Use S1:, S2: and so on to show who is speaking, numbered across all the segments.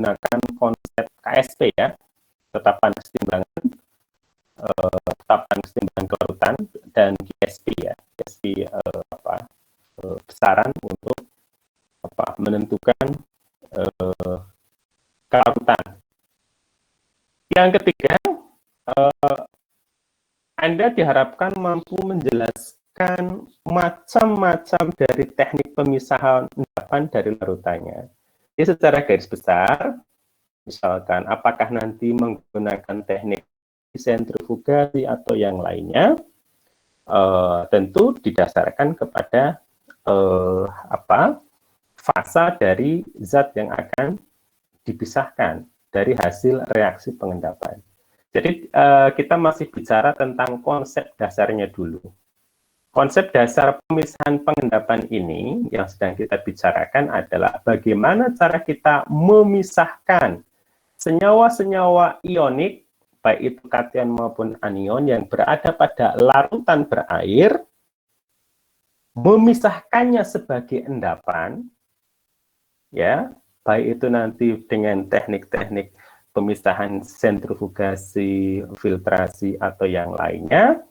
S1: menggunakan konsep KSP ya, ketetapan kesetimbangan kelarutan, dan GSP ya, GSP besaran untuk menentukan kelarutan. Yang ketiga, Anda diharapkan mampu menjelaskan macam-macam dari teknik pemisahan endapan dari larutannya. Jadi secara garis besar, misalkan apakah nanti menggunakan teknik sentrifugasi atau yang lainnya, tentu didasarkan kepada fasa dari zat yang akan dipisahkan dari hasil reaksi pengendapan. Jadi kita masih bicara tentang konsep dasarnya dulu. Konsep dasar pemisahan pengendapan ini yang sedang kita bicarakan adalah bagaimana cara kita memisahkan senyawa-senyawa ionik, baik itu kation maupun anion yang berada pada larutan berair, memisahkannya sebagai endapan, ya, baik itu nanti dengan teknik-teknik pemisahan sentrifugasi, filtrasi, atau yang lainnya,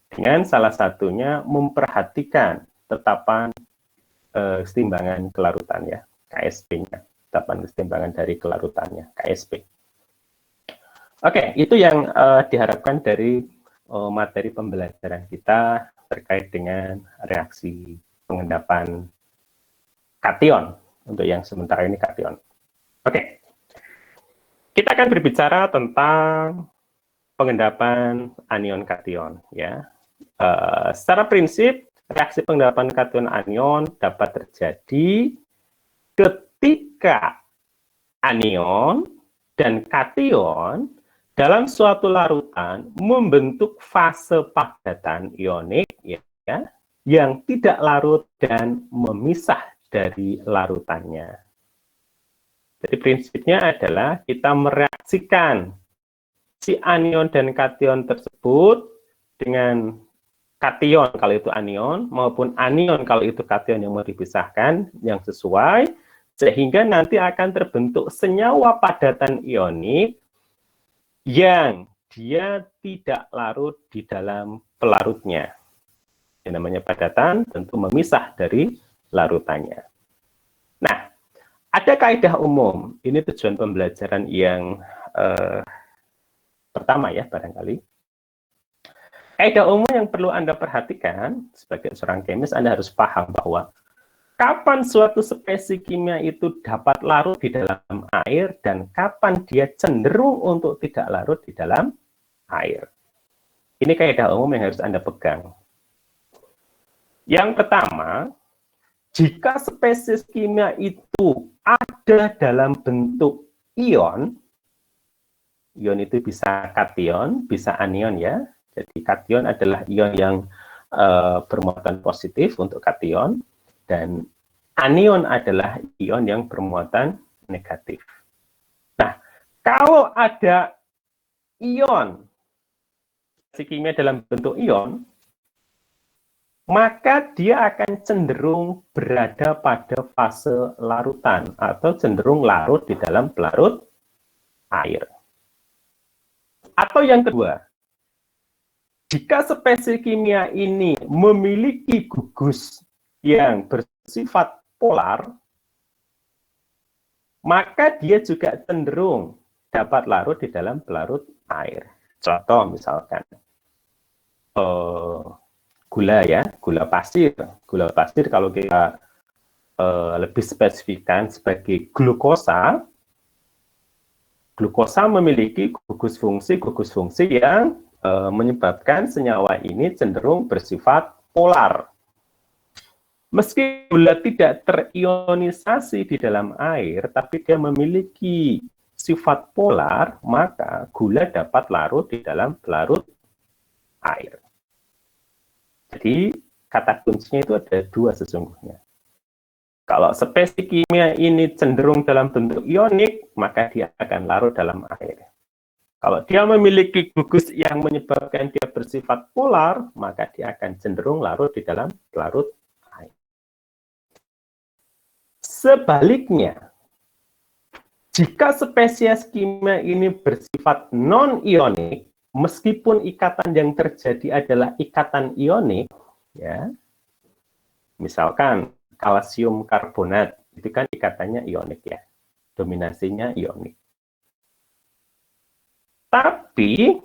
S1: dengan salah satunya memperhatikan tetapan kesetimbangan kelarutan ya, KSP-nya, tetapan kesetimbangan dari kelarutannya, KSP. Oke, itu yang diharapkan dari materi pembelajaran kita terkait dengan reaksi pengendapan kation, untuk yang sementara ini kation. Oke, kita akan berbicara tentang pengendapan anion kation ya. Secara prinsip, reaksi pengendapan kation anion dapat terjadi ketika anion dan kation dalam suatu larutan membentuk fase padatan ionik ya, yang tidak larut dan memisah dari larutannya. Jadi prinsipnya adalah kita mereaksikan si anion dan kation tersebut dengan kation kalau itu anion, maupun anion kalau itu kation yang mau dipisahkan, yang sesuai, sehingga nanti akan terbentuk senyawa padatan ionik yang dia tidak larut di dalam pelarutnya. Yang namanya padatan tentu memisah dari larutannya. Nah, ada kaidah umum, ini tujuan pembelajaran yang pertama ya barangkali. Kaidah umum yang perlu Anda perhatikan sebagai seorang kemis, Anda harus paham bahwa kapan suatu spesies kimia itu dapat larut di dalam air dan kapan dia cenderung untuk tidak larut di dalam air. Ini kaidah umum yang harus Anda pegang. Yang pertama, jika spesies kimia itu ada dalam bentuk ion, ion itu bisa kation, bisa anion ya. Jadi kation adalah ion yang bermuatan positif untuk kation, dan anion adalah ion yang bermuatan negatif. Nah, kalau ada ion kimia dalam bentuk ion, maka dia akan cenderung berada pada fase larutan atau cenderung larut di dalam pelarut air. Atau yang kedua, jika spesies kimia ini memiliki gugus yang bersifat polar, maka dia juga cenderung dapat larut di dalam pelarut air. Contoh misalkan gula ya, gula pasir. Gula pasir kalau kita lebih spesifikkan sebagai glukosa, glukosa memiliki gugus fungsi yang menyebabkan senyawa ini cenderung bersifat polar. Meski gula tidak terionisasi di dalam air, tapi dia memiliki sifat polar, maka gula dapat larut di dalam pelarut air. Jadi, kata kuncinya itu ada dua sesungguhnya. Kalau spesies kimia ini cenderung dalam bentuk ionik, maka dia akan larut dalam air. Kalau dia memiliki gugus yang menyebabkan dia bersifat polar, maka dia akan cenderung larut di dalam pelarut air. Sebaliknya, Jika spesies kimia ini bersifat non-ionik, meskipun ikatan yang terjadi adalah ikatan ionik, ya, misalkan kalsium karbonat, itu kan ikatannya ionik ya, dominasinya ionik. Tapi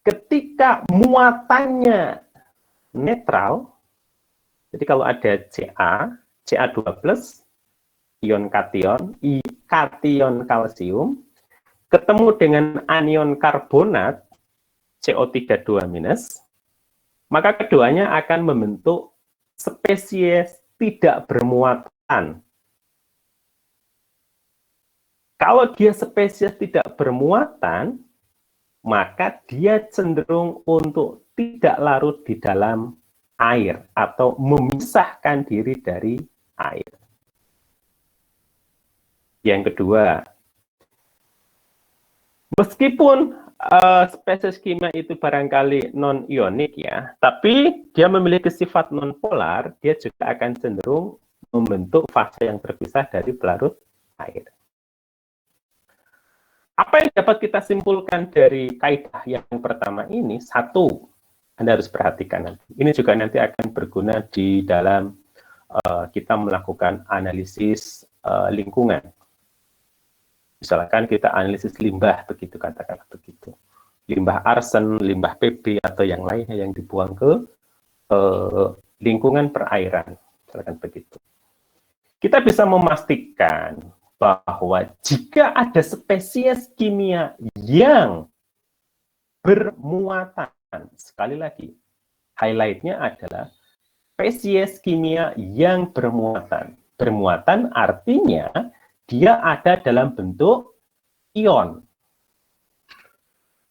S1: ketika muatannya netral, jadi kalau ada Ca2+, ion kation, kation kalsium, ketemu dengan anion karbonat, CO3 2-, maka keduanya akan membentuk spesies tidak bermuatan. Kalau dia spesies tidak bermuatan, maka dia cenderung untuk tidak larut di dalam air atau memisahkan diri dari air. Yang kedua, meskipun spesies kimia itu barangkali non-ionik ya, tapi dia memiliki sifat non-polar, dia juga akan cenderung membentuk fase yang terpisah dari pelarut air. Apa yang dapat kita simpulkan dari kaidah yang pertama ini? Satu, Anda harus perhatikan nanti. Ini juga nanti akan berguna di dalam kita melakukan analisis lingkungan. Misalkan kita analisis limbah, begitu katakanlah begitu. Limbah arsen, limbah PB, atau yang lainnya yang dibuang ke lingkungan perairan. Misalkan begitu. Kita bisa memastikan bahwa jika ada spesies kimia yang bermuatan, sekali lagi, highlight-nya adalah spesies kimia yang bermuatan. Bermuatan artinya dia ada dalam bentuk ion.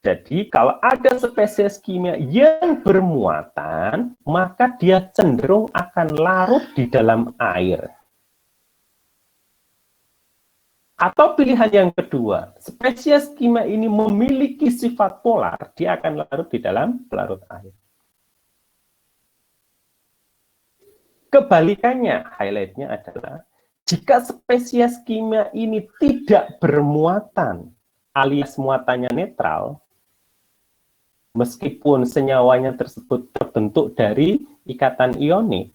S1: Jadi kalau ada spesies kimia yang bermuatan, maka dia cenderung akan larut di dalam air. Atau pilihan yang kedua, spesies kimia ini memiliki sifat polar, dia akan larut di dalam pelarut air. Kebalikannya, highlight-nya adalah jika spesies kimia ini tidak bermuatan, alias muatannya netral, meskipun senyawanya tersebut terbentuk dari ikatan ionik,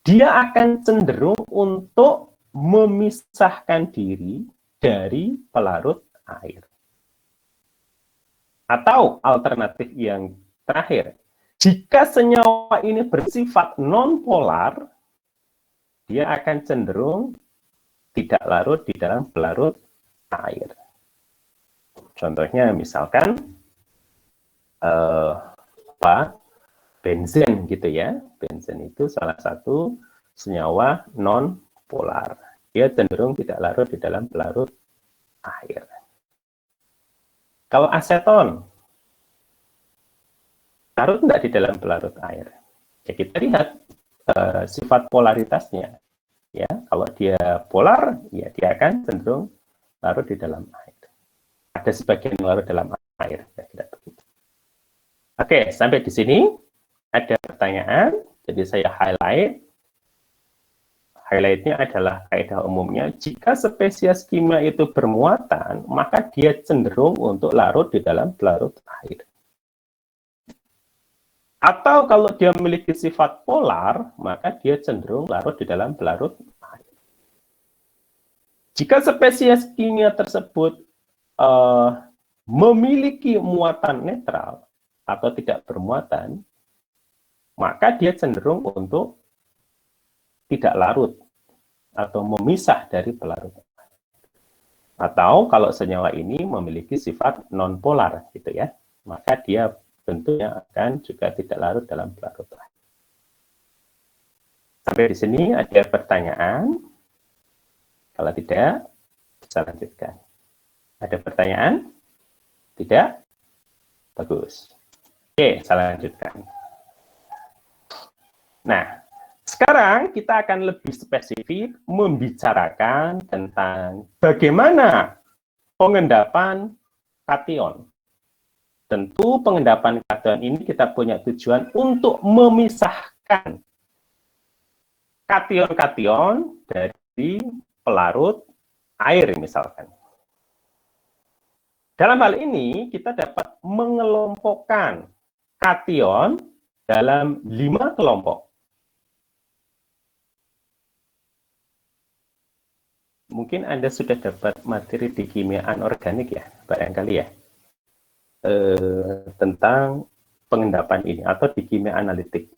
S1: dia akan cenderung untuk memisahkan diri dari pelarut air. Atau alternatif yang terakhir, jika senyawa ini bersifat non-polar, dia akan cenderung tidak larut di dalam pelarut air. Contohnya misalkan benzen gitu ya. Benzen itu salah satu senyawa non-polar. Dia cenderung tidak larut di dalam pelarut air. Kalau aseton, larut enggak di dalam pelarut air? Ya kita lihat sifat polaritasnya. Ya, kalau dia polar, ya dia akan cenderung larut di dalam air. Ada sebagian yang larut dalam air, ya tidak begitu. Oke, sampai di sini ada pertanyaan, jadi saya highlight. Highlight-nya adalah kaidah umumnya, jika spesies kimia itu bermuatan, maka dia cenderung untuk larut di dalam pelarut air. Atau kalau dia memiliki sifat polar, maka dia cenderung larut di dalam pelarut air. Jika spesies kimia tersebut memiliki muatan netral atau tidak bermuatan, maka dia cenderung untuk tidak larut atau memisah dari pelarut air. Atau kalau senyawa ini memiliki sifat non-polar, gitu ya, maka dia tentunya akan juga tidak larut dalam pelarut air. Sampai di sini ada pertanyaan? Kalau tidak, bisa lanjutkan. Ada pertanyaan? Tidak? Bagus. Oke, saya lanjutkan. Nah, sekarang kita akan lebih spesifik membicarakan tentang bagaimana pengendapan kation. Tentu pengendapan kation ini kita punya tujuan untuk memisahkan kation-kation dari pelarut air misalkan. Dalam hal ini, kita dapat mengelompokkan kation dalam 5 kelompok. Mungkin Anda sudah dapat materi di kimia anorganik ya, barangkali ya, tentang pengendapan ini, atau di kimia analitik.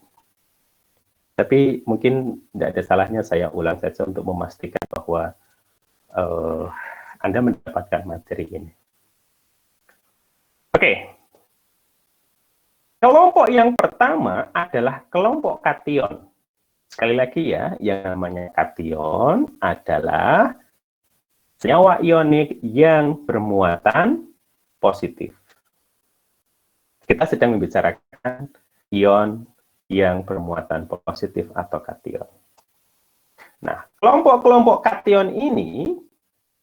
S1: Tapi mungkin tidak ada salahnya saya ulang saja untuk memastikan bahwa Anda mendapatkan materi ini. Oke. Kelompok yang pertama adalah kelompok kation. Sekali lagi ya, yang namanya kation adalah senyawa ionik yang bermuatan positif. Kita sedang membicarakan ion yang bermuatan positif atau kation. Nah, kelompok-kelompok kation ini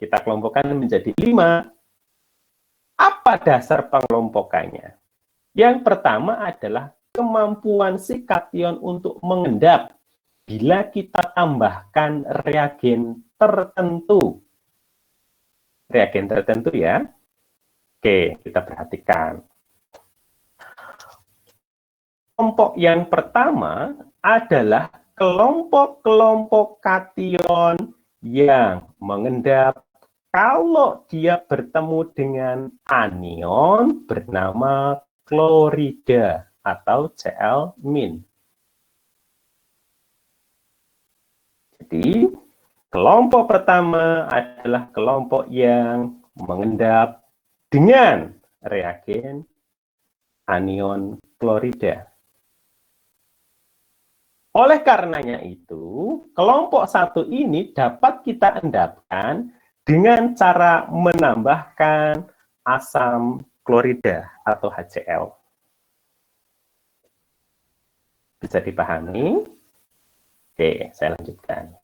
S1: kita kelompokkan menjadi 5. Apa dasar pengelompokannya? Yang pertama adalah kemampuan si kation untuk mengendap bila kita tambahkan reagen tertentu. Reagen tertentu ya. Oke, kita perhatikan. Kelompok yang pertama adalah kelompok-kelompok kation yang mengendap kalau dia bertemu dengan anion bernama klorida atau Cl-. Jadi, kelompok pertama adalah kelompok yang mengendap dengan reagen anion klorida. Oleh karenanya itu, kelompok 1 ini dapat kita endapkan dengan cara menambahkan asam klorida atau HCl. Bisa dipahami? Oke, saya lanjutkan.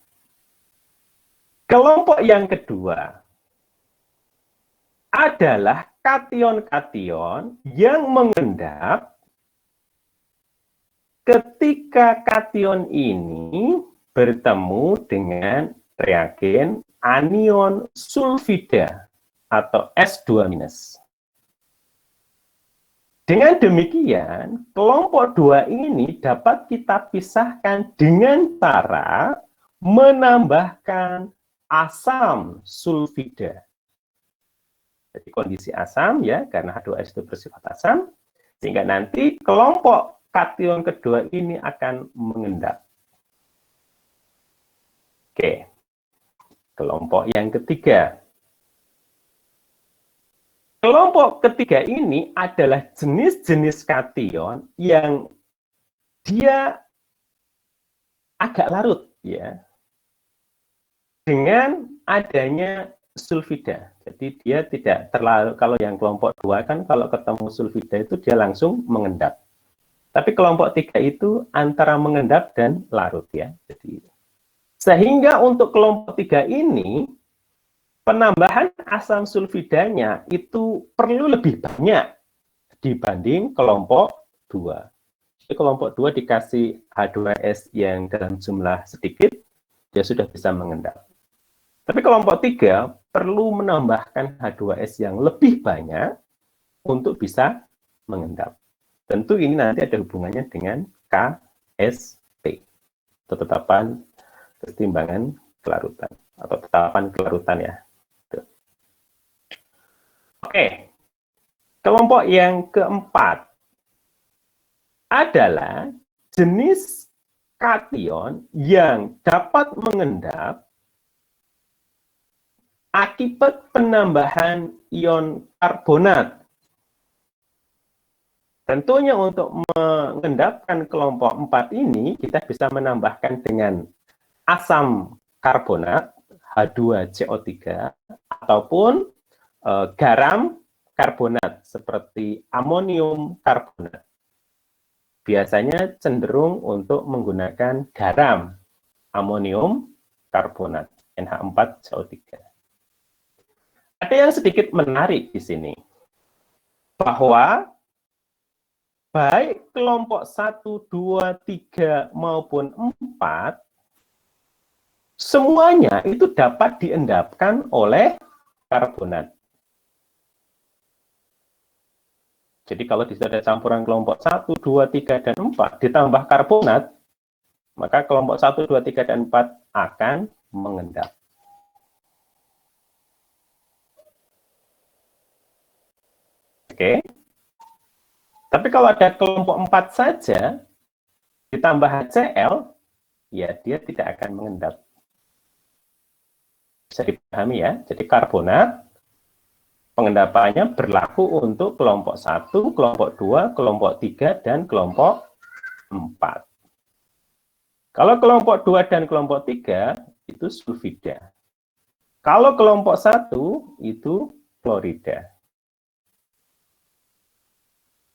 S1: Kelompok yang kedua adalah kation-kation yang mengendap ketika kation ini bertemu dengan reagen anion sulfida atau S2-. Dengan demikian, kelompok 2 ini dapat kita pisahkan dengan cara menambahkan asam sulfida. Jadi kondisi asam ya, karena H2S itu bersifat asam, sehingga nanti kelompok kation kedua ini akan mengendap. Oke, kelompok yang ketiga. Kelompok ketiga ini adalah jenis-jenis kation yang dia agak larut ya, dengan adanya sulfida. Jadi dia tidak terlalu, kalau yang kelompok 2 kan kalau ketemu sulfida itu dia langsung mengendap. Tapi kelompok 3 itu antara mengendap dan larut ya. Jadi sehingga untuk kelompok 3 ini penambahan asam sulfidanya itu perlu lebih banyak dibanding kelompok 2. Jadi kelompok 2 dikasih H2S yang dalam jumlah sedikit, dia sudah bisa mengendap. Tapi kelompok 3 perlu menambahkan H2S yang lebih banyak untuk bisa mengendap. Tentu ini nanti ada hubungannya dengan KSP, atau tetapan kesetimbangan kelarutan, atau tetapan kelarutan ya. Oke, kelompok yang keempat adalah jenis kation yang dapat mengendap akibat penambahan ion karbonat. Tentunya untuk mengendapkan kelompok 4 ini, kita bisa menambahkan dengan asam karbonat, H2CO3, ataupun garam karbonat seperti amonium karbonat. Biasanya cenderung untuk menggunakan garam amonium karbonat NH4CO3. Ada yang sedikit menarik di sini, bahwa baik kelompok 1, 2, 3 maupun 4 semuanya itu dapat diendapkan oleh karbonat. Jadi kalau di situ ada campuran kelompok 1, 2, 3, dan 4 ditambah karbonat, maka kelompok 1, 2, 3, dan 4 akan mengendap. Oke. Tapi kalau ada kelompok 4 saja, ditambah HCl, ya dia tidak akan mengendap. Bisa dipahami ya. Jadi karbonat, pengendapannya berlaku untuk kelompok 1, kelompok 2, kelompok 3, dan kelompok 4. Kalau kelompok 2 dan kelompok 3, itu sulfida. Kalau kelompok 1, itu klorida.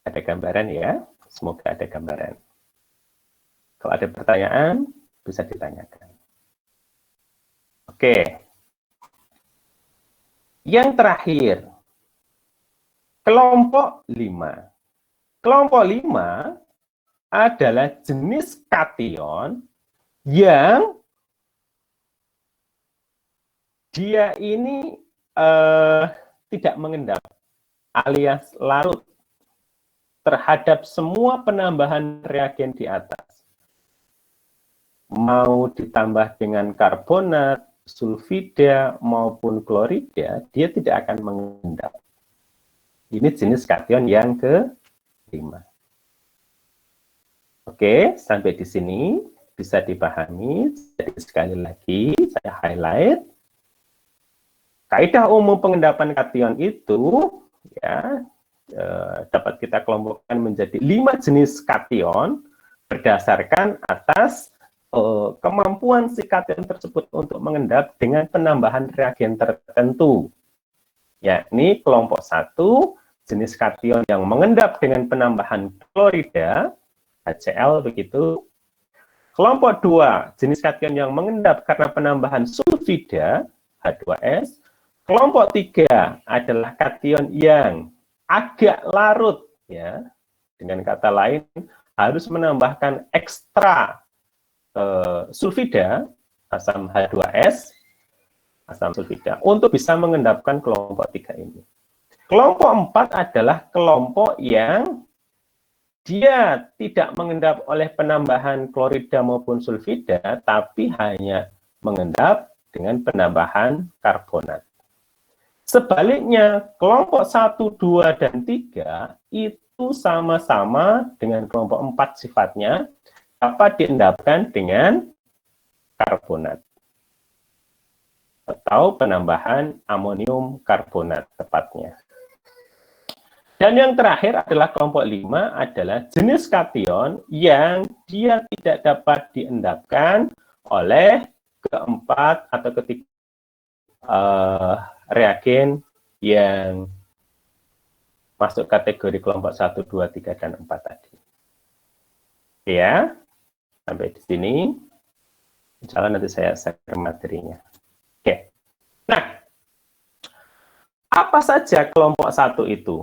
S1: Ada gambaran ya? Semoga ada gambaran. Kalau ada pertanyaan, bisa ditanyakan. Oke. Yang terakhir, kelompok 5. Kelompok 5 adalah jenis kation yang dia ini tidak mengendap, alias larut terhadap semua penambahan reagen di atas. Mau ditambah dengan karbonat, sulfida, maupun klorida, dia tidak akan mengendap. Ini jenis kation yang ke-5. Oke, sampai di sini bisa dipahami. Jadi sekali lagi saya highlight. Kaidah umum pengendapan kation itu ya dapat kita kelompokkan menjadi 5 jenis kation berdasarkan atas kemampuan si kation tersebut untuk mengendap dengan penambahan reagen tertentu. Yakni kelompok 1, jenis kation yang mengendap dengan penambahan klorida, HCl begitu. Kelompok 2, jenis kation yang mengendap karena penambahan sulfida, H2S. Kelompok 3 adalah kation yang agak larut, ya. Dengan kata lain, harus menambahkan ekstra sulfida, asam H2S, asam sulfida, untuk bisa mengendapkan kelompok 3 ini. Kelompok 4 adalah kelompok yang dia tidak mengendap oleh penambahan klorida maupun sulfida, tapi hanya mengendap dengan penambahan karbonat. Sebaliknya, kelompok 1, 2, dan 3 itu sama-sama dengan kelompok 4 sifatnya, dapat diendapkan dengan karbonat atau penambahan amonium karbonat tepatnya. Dan yang terakhir adalah kelompok 5 adalah jenis kation yang dia tidak dapat diendapkan oleh keempat atau ketiga reagen yang masuk kategori kelompok 1, 2, 3, dan 4 tadi. Ya, sampai di sini. Insya Allah nanti saya share materinya. Oke. Nah, apa saja kelompok 1 itu?